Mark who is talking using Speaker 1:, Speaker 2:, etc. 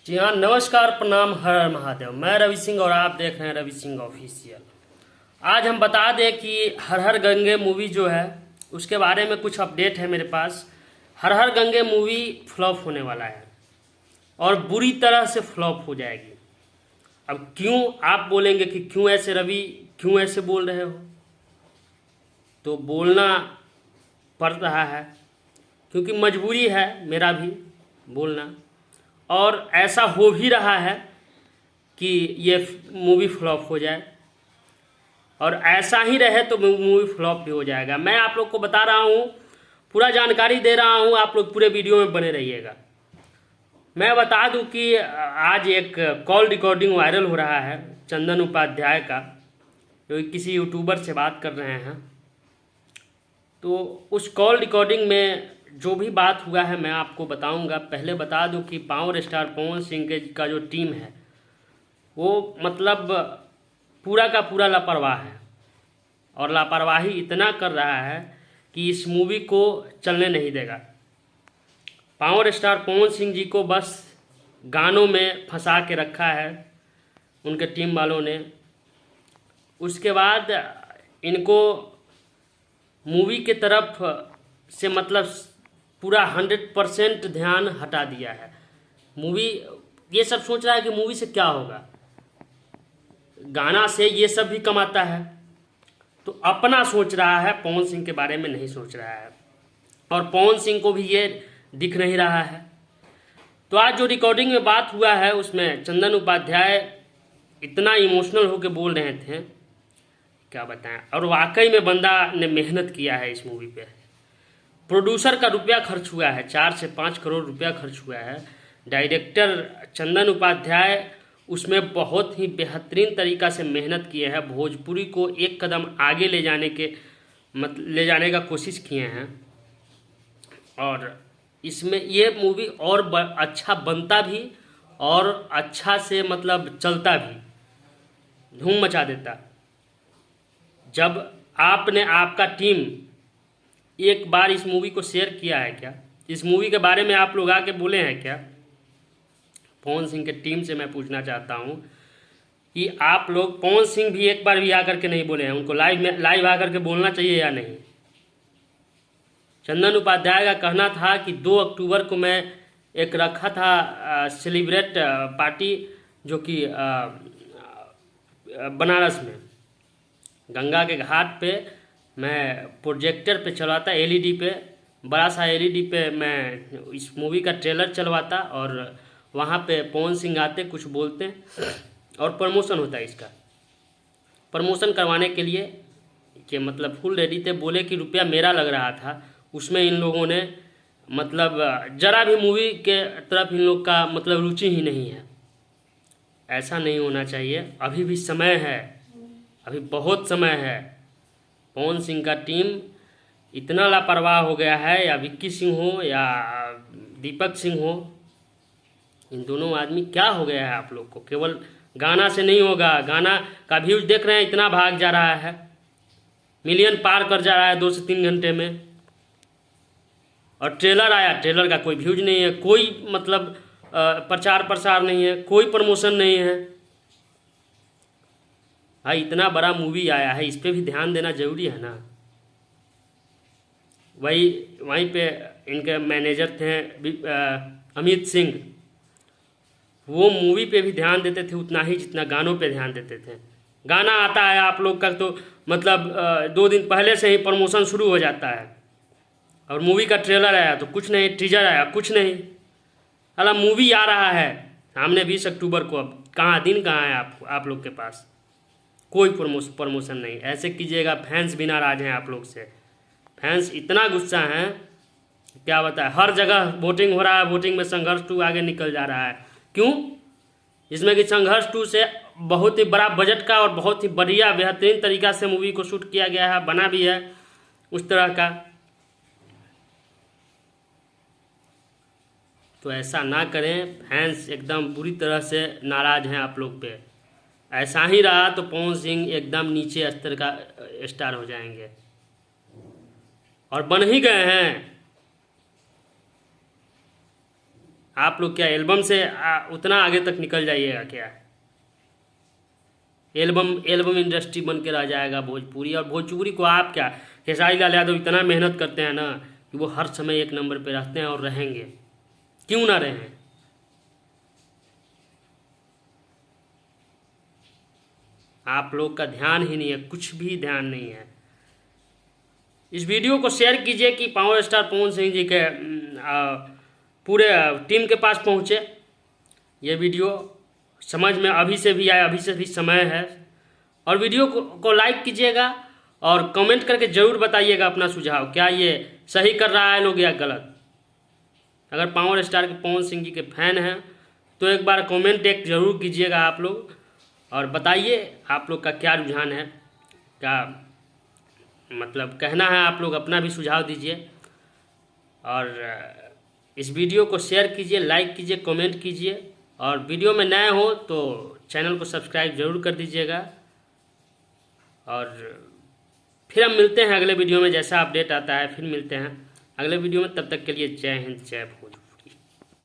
Speaker 1: जी हाँ, नमस्कार, प्रणाम, हर हर महादेव। मैं रवि सिंह और आप देख रहे हैं रवि सिंह ऑफिशियल। आज हम बता दें कि हर हर गंगे मूवी जो है उसके बारे में कुछ अपडेट है मेरे पास। हर हर गंगे मूवी फ्लॉप होने वाला है और बुरी तरह से फ्लॉप हो जाएगी। अब क्यों आप बोलेंगे कि क्यों ऐसे रवि, क्यों ऐसे बोल रहे हो? तो बोलना पड़ रहा है क्योंकि मजबूरी है मेरा भी बोलना, और ऐसा हो भी रहा है कि ये मूवी फ्लॉप हो जाए, और ऐसा ही रहे तो मूवी फ्लॉप भी हो जाएगा। मैं आप लोग को बता रहा हूँ, पूरा जानकारी दे रहा हूँ, आप लोग पूरे वीडियो में बने रहिएगा। मैं बता दूं कि आज एक कॉल रिकॉर्डिंग वायरल हो रहा है चंदन उपाध्याय का, जो किसी यूट्यूबर से बात कर रहे हैं। तो उस कॉल रिकॉर्डिंग में जो भी बात हुआ है मैं आपको बताऊंगा। पहले बता दूं कि पावर स्टार पवन सिंह का जो टीम है वो मतलब पूरा का पूरा लापरवाह है, और लापरवाही इतना कर रहा है कि इस मूवी को चलने नहीं देगा। पावर स्टार पवन सिंह जी को बस गानों में फंसा के रखा है उनके टीम वालों ने। उसके बाद इनको मूवी के तरफ से मतलब पूरा 100% ध्यान हटा दिया है। मूवी, ये सब सोच रहा है कि मूवी से क्या होगा, गाना से ये सब भी कमाता है, तो अपना सोच रहा है, पवन सिंह के बारे में नहीं सोच रहा है, और पवन सिंह को भी ये दिख नहीं रहा है। तो आज जो रिकॉर्डिंग में बात हुआ है उसमें चंदन उपाध्याय इतना इमोशनल होकर बोल रहे थे, क्या बताएं। और वाकई में बंदा ने मेहनत किया है इस मूवी पे। प्रोड्यूसर का रुपया खर्च हुआ है, 4 से 5 करोड़ रुपया खर्च हुआ है। डायरेक्टर चंदन उपाध्याय उसमें बहुत ही बेहतरीन तरीक़ा से मेहनत किए हैं, भोजपुरी को एक कदम आगे ले जाने का कोशिश किए हैं। और इसमें ये मूवी और अच्छा बनता भी, और अच्छा से मतलब चलता भी, धूम मचा देता। जब आपका टीम एक बार इस मूवी को शेयर किया है क्या? इस मूवी के बारे में आप लोग आके बोले हैं क्या? पवन सिंह के टीम से मैं पूछना चाहता हूँ कि आप लोग, पवन सिंह भी एक बार भी आकर के नहीं बोले हैं, उनको लाइव आकर के बोलना चाहिए या नहीं? चंदन उपाध्याय का कहना था कि 2 अक्टूबर को मैं एक रखा था सेलिब्रेट पार्टी, जो कि बनारस में गंगा के घाट पे मैं प्रोजेक्टर पे चलाता, एलईडी पे, बड़ा सा एलईडी पे मैं इस मूवी का ट्रेलर चलवाता, और वहाँ पे पवन सिंह आते, कुछ बोलते और प्रमोशन होता है। इसका प्रमोशन करवाने के लिए कि मतलब फुल रेडी थे। बोले कि रुपया मेरा लग रहा था, उसमें इन लोगों ने मतलब जरा भी मूवी के तरफ इन लोग का मतलब रुचि ही नहीं है। ऐसा नहीं होना चाहिए, अभी भी समय है, अभी बहुत समय है। पवन सिंह का टीम इतना लापरवाह हो गया है, या विक्की सिंह हो या दीपक सिंह हो, इन दोनों आदमी क्या हो गया है आप लोग को? केवल गाना से नहीं होगा। गाना का व्यूज देख रहे हैं, इतना भाग जा रहा है, मिलियन पार कर जा रहा है 2 से 3 घंटे में। और ट्रेलर आया, ट्रेलर का कोई व्यूज नहीं है, कोई मतलब प्रचार प्रसार नहीं है, कोई प्रमोशन नहीं है। भाई इतना बड़ा मूवी आया है, इस पर भी ध्यान देना जरूरी है ना। वहीं पे इनके मैनेजर थे अमित सिंह, वो मूवी पे भी ध्यान देते थे उतना ही जितना गानों पे ध्यान देते थे। गाना आता है आप लोग का तो मतलब 2 दिन पहले से ही प्रमोशन शुरू हो जाता है, और मूवी का ट्रेलर आया तो कुछ नहीं, टीजर आया कुछ नहीं। अला मूवी आ रहा है सामने 20 अक्टूबर को, अब कहाँ दिन कहाँ है आप लोग के पास? कोई प्रमोशन नहीं। ऐसे कीजिएगा, फैंस भी नाराज हैं आप लोग से। फैंस इतना गुस्सा हैं क्या बताए। हर जगह वोटिंग हो रहा है, वोटिंग में संघर्ष 2 आगे निकल जा रहा है। क्यों? इसमें कि संघर्ष 2 से बहुत ही बड़ा बजट का और बहुत ही बढ़िया बेहतरीन तरीका से मूवी को शूट किया गया है, बना भी है उस तरह का। तो ऐसा ना करें, फैंस एकदम बुरी तरह से नाराज हैं आप लोग पे। ऐसा ही रहा तो पवन सिंह एकदम नीचे स्तर का स्टार हो जाएंगे, और बन ही गए हैं। आप लोग क्या एल्बम से उतना आगे तक निकल जाइएगा क्या? एल्बम इंडस्ट्री बन के रह जाएगा भोजपुरी। और भोजपुरी को आप क्या, खेसारी लाल यादव इतना मेहनत करते हैं ना कि वो हर समय एक नंबर पे रहते हैं और रहेंगे, क्यों ना रहें। आप लोग का ध्यान ही नहीं है, कुछ भी ध्यान नहीं है। इस वीडियो को शेयर कीजिए कि पावर स्टार पवन सिंह जी के पूरे टीम के पास पहुँचे। ये वीडियो समझ में अभी से भी आए, अभी से भी समय है। और वीडियो को लाइक कीजिएगा और कमेंट करके ज़रूर बताइएगा अपना सुझाव, क्या ये सही कर रहा है लोग या गलत। अगर पावर स्टार के पवन सिंह जी के फैन हैं तो एक बार कमेंट एक ज़रूर कीजिएगा आप लोग, और बताइए आप लोग का क्या रुझान है, क्या मतलब कहना है। आप लोग अपना भी सुझाव दीजिए और इस वीडियो को शेयर कीजिए, लाइक कीजिए, कमेंट कीजिए। और वीडियो में नए हो तो चैनल को सब्सक्राइब ज़रूर कर दीजिएगा। और फिर हम मिलते हैं अगले वीडियो में, जैसा अपडेट आता है फिर मिलते हैं अगले वीडियो में। तब तक के लिए जय हिंद, जय भोजपुरी।